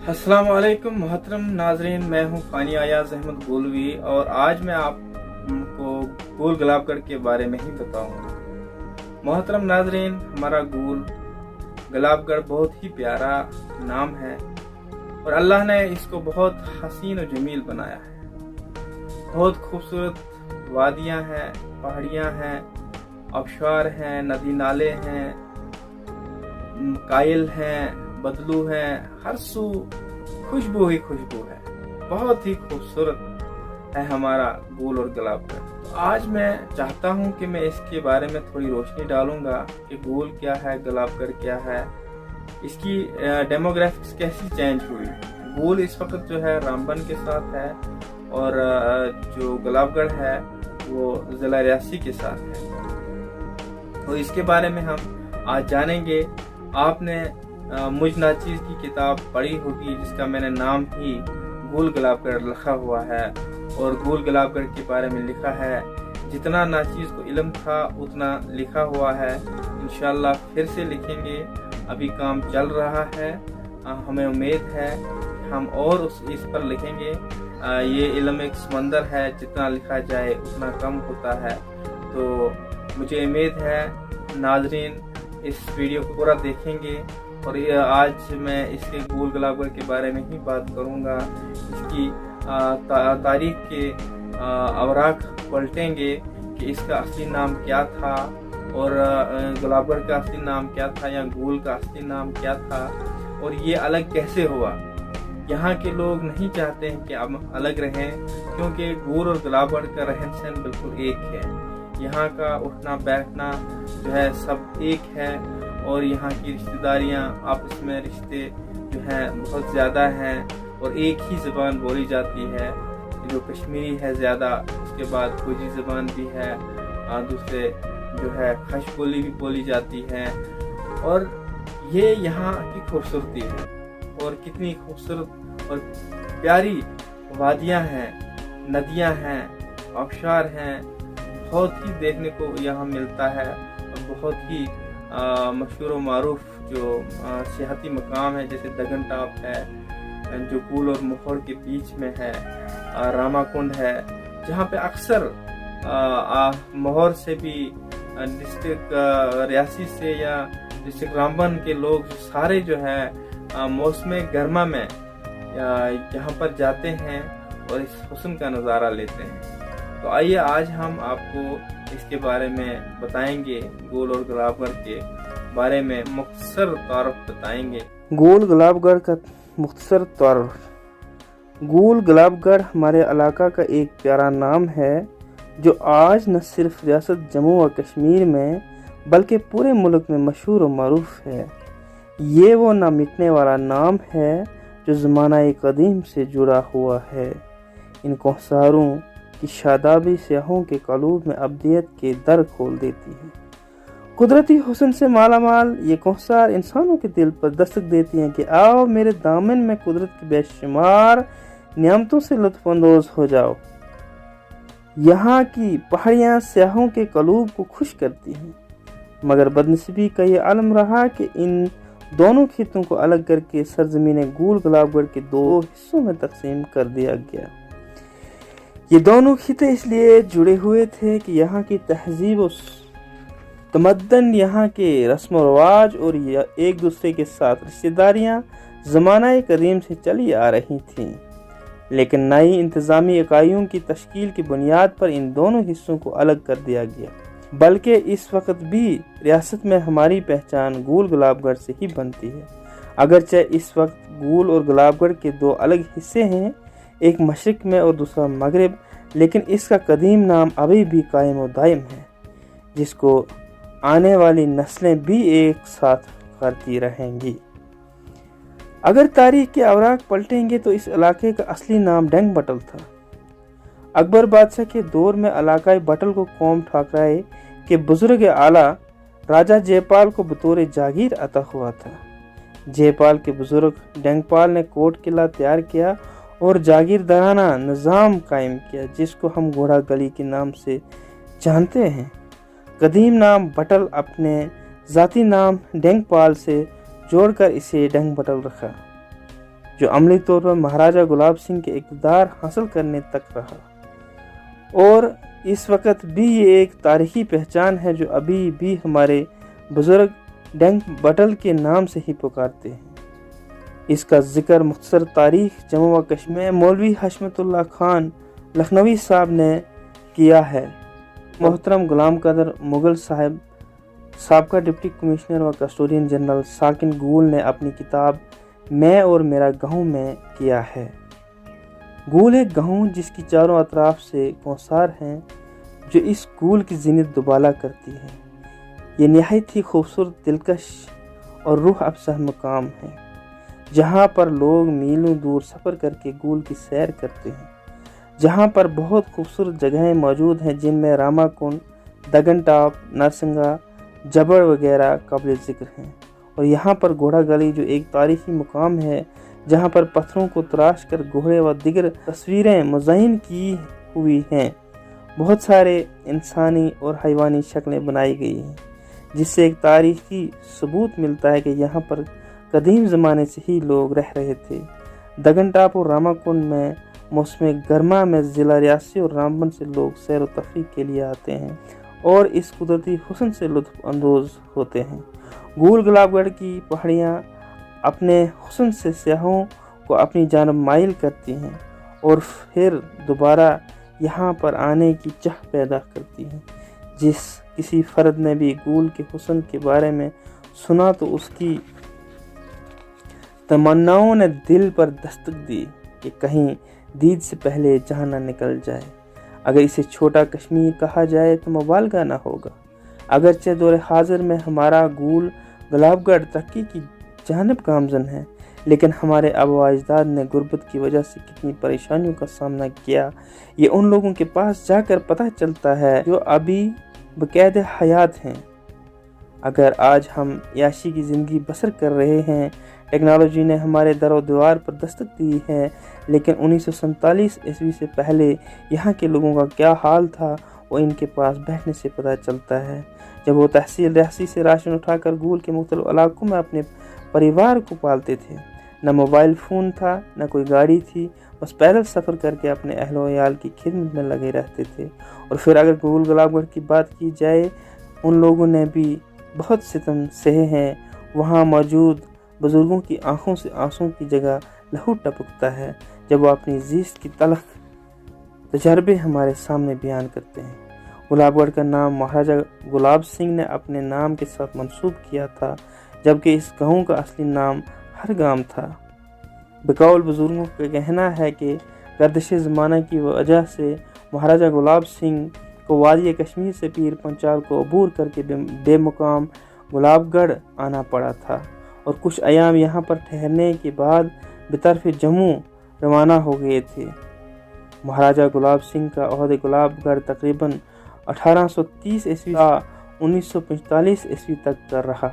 अस्सलाम वालेकुम मोहतरम नाजरीन, मैं हूँ फ़ानी अयाज अहमद गोलवी और आज मैं आपको गोल गुलाबगढ़ के बारे में ही बताऊँगा। मोहतरम नाजरीन, हमारा गोल गुलाबगढ़ बहुत ही प्यारा नाम है और अल्लाह ने इसको बहुत हसीन और जमील बनाया है। बहुत खूबसूरत वादियाँ हैं, पहाड़ियाँ हैं, आबशार हैं, नदी नाले हैं, कायल हैं, बदलू है, हर सू खुशबू ही खुशबू है। बहुत ही खूबसूरत है हमारा गोल और गुलाबगढ़। तो आज मैं चाहता हूं कि मैं इसके बारे में थोड़ी रोशनी डालूंगा कि गोल क्या है, गुलाबगढ़ क्या है, इसकी डेमोग्राफिक्स कैसी चेंज हुई। गोल इस वक्त जो है रामबन के साथ है और जो गुलाबगढ़ है वो जिला रियासी के साथ है। तो इसके बारे में हम आज जानेंगे। आपने मुझ नाचीज की किताब पढ़ी होगी जिसका मैंने नाम ही गोल गुलाबगढ़ लिखा हुआ है और गोल गुलाबगढ़ के बारे में लिखा है। जितना नाचीज को इल्म था उतना लिखा हुआ है। इंशाल्लाह फिर से लिखेंगे, अभी काम चल रहा है। हमें उम्मीद है हम और इस पर लिखेंगे। ये इल्म एक समंदर है, जितना लिखा जाए उतना कम होता है। तो मुझे उम्मीद है नाजरीन इस वीडियो को पूरा देखेंगे और आज मैं इसके गोल गुलाबगढ़ के बारे में ही बात करूंगा। इसकी तारीख के अवराक पलटेंगे कि इसका असली नाम क्या था और गुलाबगढ़ का असली नाम क्या था या गोल का असली नाम क्या था और ये अलग कैसे हुआ। यहाँ के लोग नहीं चाहते हैं कि हम अलग रहें, क्योंकि गोल और गुलाबगढ़ का रहन सहन बिल्कुल एक है। यहाँ का उठना बैठना जो है सब एक है और यहाँ की रिश्तेदारियाँ आपस में रिश्ते जो हैं बहुत ज़्यादा हैं और एक ही ज़बान बोली जाती है जो कश्मीरी है ज़्यादा। उसके बाद खोजी ज़बान भी है, दूसरे जो है खश बोली भी बोली जाती है। और ये यहाँ की खूबसूरती है और कितनी खूबसूरत और प्यारी वादियाँ हैं, नदियाँ हैं, आबशार हैं, बहुत ही देखने को यहाँ मिलता है। और बहुत ही मशहूर व मारूफ जो सियाहती मकाम है जैसे दगन टॉप है जो कूल और मोहर के बीच में है, रामा कुंड है जहाँ पे अक्सर मोहर से भी डिस्ट्रिक्ट रियासी से या डिस्ट्रिक्ट रामबन के लोग सारे जो है मौसम गर्मा में यहाँ पर जाते हैं और इस हुस्न का नज़ारा लेते हैं। तो आइए आज हम आपको इसके बारे में बताएंगे, गोल और गुलाबगढ़ के बारे में मुख्तसर तारुफ बताएंगे। गोल गुलाबगढ़ का मुख्तसर तारुफ। गोल गुलाबगढ़ हमारे इलाका का एक प्यारा नाम है जो आज न सिर्फ रियासत जम्मू व कश्मीर में बल्कि पूरे मुल्क में मशहूर और मारूफ है। ये वो ना मिटने वाला नाम है जो ज़माना कदीम से जुड़ा हुआ है। इन कोहसारों की शादाबी सियाहों के कलूब में अब्दियत के दर खोल देती है। कुदरती हुस्न से मालामाल ये कोहसार इंसानों के दिल पर दस्तक देती हैं कि आओ मेरे दामन में कुदरत की बेशुमार नियामतों से लुत्फ़अंदोज़ हो जाओ। यहाँ की पहाड़ियाँ सियाहों के कलूब को खुश करती हैं, मगर बदनसीबी का ये आलम रहा कि इन दोनों खित्तों को अलग करके सरजमीन गोल गुलाबगढ़ के दो हिस्सों में तकसीम कर दिया गया। ये दोनों खिते इसलिए जुड़े हुए थे कि यहाँ की तहजीब और तमद्दन, यहाँ के रस्म व रवाज और एक दूसरे के साथ रिश्तेदारियाँ ज़माना कदीम से चली आ रही थीं। लेकिन नई इंतज़ामी इकाइयों की तश्कील की बुनियाद पर इन दोनों हिस्सों को अलग कर दिया गया। बल्कि इस वक्त भी रियासत में हमारी पहचान गोल गुलाबगढ़ से ही बनती है। अगरचे इस वक्त गोल और गुलाबगढ़ के दो अलग हिस्से हैं, एक मशरिक में और दूसरा मगरिब, लेकिन इसका कदीम नाम अभी भी कायम और दायम है, जिसको आने वाली नस्लें भी एक साथ करती रहेंगी। अगर तारीख के अवराक पलटेंगे तो इस इलाके का असली नाम डेंग बटल था। अकबर बादशाह के दौर में इलाकाई बटल को कौम ठाकराए के बुजुर्ग आला राजा जयपाल को बतौर जागीर अता हुआ था। जयपाल के बुजुर्ग डेंगपाल ने कोट किला तैयार किया और जागीरदाराना निज़ाम कायम किया, जिसको हम घोड़ा गली के नाम से जानते हैं। कदीम नाम बटल अपने ज़ाती नाम डेंगपाल से जोड़कर इसे डेंग बटल रखा। जो अमली तौर पर महाराजा गुलाब सिंह के इक़्तिदार हासिल करने तक रहा। और इस वक्त भी ये एक तारीखी पहचान है जो अभी भी हमारे बुजुर्ग डंक बटल के नाम से ही पुकारते हैं। इसका जिक्र मुख्तसर तारीख जम्मू व कश्मीर में मौलवी हशमतुल्लाह खान लखनवी साहब ने किया है। मोहतरम गुलाम कदर मुगल साहब साबका डिप्टी कमिश्नर व कस्टोडियन जनरल साकिन गूल ने अपनी किताब मैं और मेरा गाँव में किया है। गूल एक गाँव जिसकी चारों अतराफ से कौसार हैं जो इस गूल की जीनत दुबाला करती है। ये निहायत ही खूबसूरत, दिलकश और रूह अफजा मकाम है जहाँ पर लोग मीलों दूर सफ़र करके गूल की सैर करते हैं। जहाँ पर बहुत खूबसूरत जगहें मौजूद हैं जिनमें रामाकुंड, दगन टॉप, नरसिंगा, जबड़ वगैरह काबिल ज़िक्र हैं। और यहाँ पर घोड़ा गली जो एक तारीखी मुकाम है जहाँ पर पत्थरों को तराश कर घोड़े व दिगर तस्वीरें मुज़य्यन की हुई हैं। बहुत सारे इंसानी और हैवानी शक्लें बनाई गई हैं जिससे एक तारीखी सबूत मिलता है कि यहाँ पर कदीम ज़माने से ही लोग रह रहे थे। दगन टॉप और रामाकुंड में मौसम गर्मा में ज़िला रियासी और रामबन से लोग सैर व तफरीह के लिए आते हैं और इस कुदरती हुस्न से लुत्फ़ अंदोज़ होते हैं। गूल गुलाबगढ़ की पहाड़ियाँ अपने हुस्न से सयाहों को अपनी जानब माइल करती हैं और फिर दोबारा यहाँ पर आने की चाह पैदा करती हैं। जिस किसी फ़र्द ने भी गूल के हुस्न के बारे में सुना तो उसकी तमन्नाओं ने दिल पर दस्तक दी कि कहीं दीद से पहले जहाँ न निकल जाए। अगर इसे छोटा कश्मीर कहा जाए तो मुबालगा न होगा। अगरचे दौर हाजिर में हमारा गूल गुलाबगढ़ तरक्की की जानिब गामज़न है, लेकिन हमारे आबा अजदाद ने गुर्बत की वजह से कितनी परेशानियों का सामना किया ये उन लोगों के पास जाकर पता चलता है जो अभी बक़ैद हयात हैं। अगर आज हम याशी की ज़िंदगी बसर कर रहे हैं, टेक्नोलॉजी ने हमारे दरो दीवार पर दस्तक दी है, लेकिन 1947 ईस्वी से पहले यहाँ के लोगों का क्या हाल था वो इनके पास बैठने से पता चलता है। जब वो तहसील रियासी से राशन उठाकर गूल के मुख्तलिफ इलाकों में अपने परिवार को पालते थे, न मोबाइल फ़ोन था न कोई गाड़ी थी, बस पैदल सफ़र करके अपने अहल व अयाल की खिदमत में लगे रहते थे। और फिर अगर गूल गुलाबगढ़ की बात की जाए, उन लोगों ने भी बहुत सितम सहे हैं। वहाँ मौजूद बुज़ुर्गों की आंखों से आंसू की जगह लहू टपकता है जब वो अपनी ज़िस्त की तलख तजर्बे हमारे सामने बयान करते हैं। गुलाबगढ़ का नाम महाराजा गुलाब सिंह ने अपने नाम के साथ मंसूब किया था, जबकि इस गाँव का असली नाम हरगाम था। बकौल बुज़ुर्गों का कहना है कि गर्दिश ज़माना की वजह से महाराजा गुलाब सिंह को वादी कश्मीर से पीर पंचाल को अबूर करके बेमुकाम गुलाबगढ़ आना पड़ा था और कुछ अयाम यहाँ पर ठहरने के बाद बेतरफ जम्मू रवाना हो गए थे। महाराजा गुलाब सिंह का ओहदे गुलाबगढ़ तकरीबन 1830 ईस्वी का 1945 ईस्वी तक कर रहा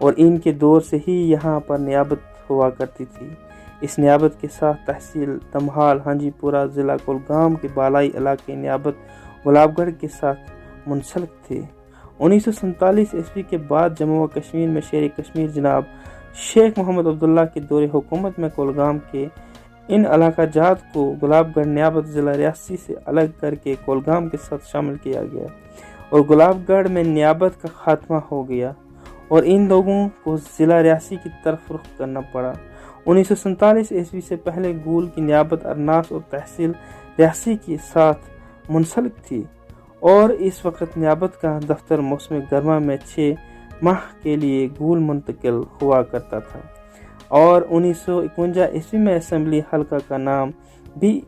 और इनके दौर से ही यहाँ पर नियाबत हुआ करती थी। इस नियाबत के साथ तहसील तमहाल, हाजीपुरा, ज़िला कुलगाम के बालाई इलाके नियाबत गुलाबगढ़ के साथ मुंसलिक थे। 1947 ईस्वी के बाद जम्मू व कश्मीर में शेर कश्मीर जनाब शेख मोहम्मद अब्दुल्ला के दौर हुकूमत में कोलगाम के इन इलाका जात को गुलाबगढ़ नियाबत ज़िला रियासी से अलग करके कोलगाम के साथ शामिल किया गया और गुलाबगढ़ में नियाबत का खात्मा हो गया और इन लोगों को ज़िला रियासी की तरफ रुख करना पड़ा। 1947 ईस्वी से पहले गूल की नियाबत अरनास और तहसील रियासी के साथ मुंसलिक थी और इस वक्त नियाबत का दफ्तर मौसम गर्मा में 6 माह के लिए गूल मुंतकिल हुआ करता था और 1951 ईस्वी में असम्बली हल्का का नाम भी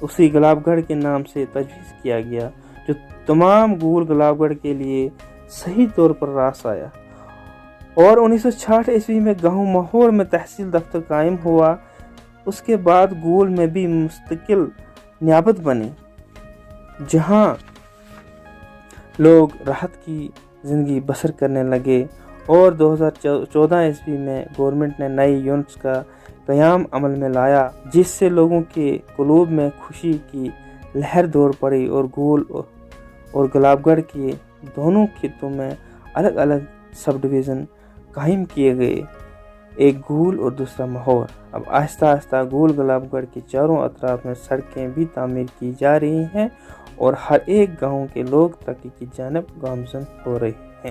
उसी गुलाबगढ़ के नाम से तजवीज़ किया गया, जो तमाम गूल गुलाबगढ़ के लिए सही तौर पर रास आया। और 1960 ईस्वी में गाँव माहौर में तहसील दफ्तर कायम हुआ। उसके बाद गूल में भी मुस्तकिल नियाबत बनी, जहाँ लोग राहत की ज़िंदगी बसर करने लगे और 2014 ईस्वी में गवर्नमेंट ने नई यूनिट्स का क़याम अमल में लाया, जिससे लोगों के क़ुलूब में खुशी की लहर दौड़ पड़ी और गूल और गुलाबगढ़ के दोनों खित्तों में अलग अलग सब डिवीज़न कायम किए गए। ایک گول اور دوسرا ماحول۔ اب آہستہ آہستہ گول گلاب گڑھ کے چاروں اطراف میں سڑکیں بھی تعمیر کی جا رہی ہیں اور ہر ایک گاؤں کے لوگ ترقی کی جانب گامزن ہو رہے ہیں۔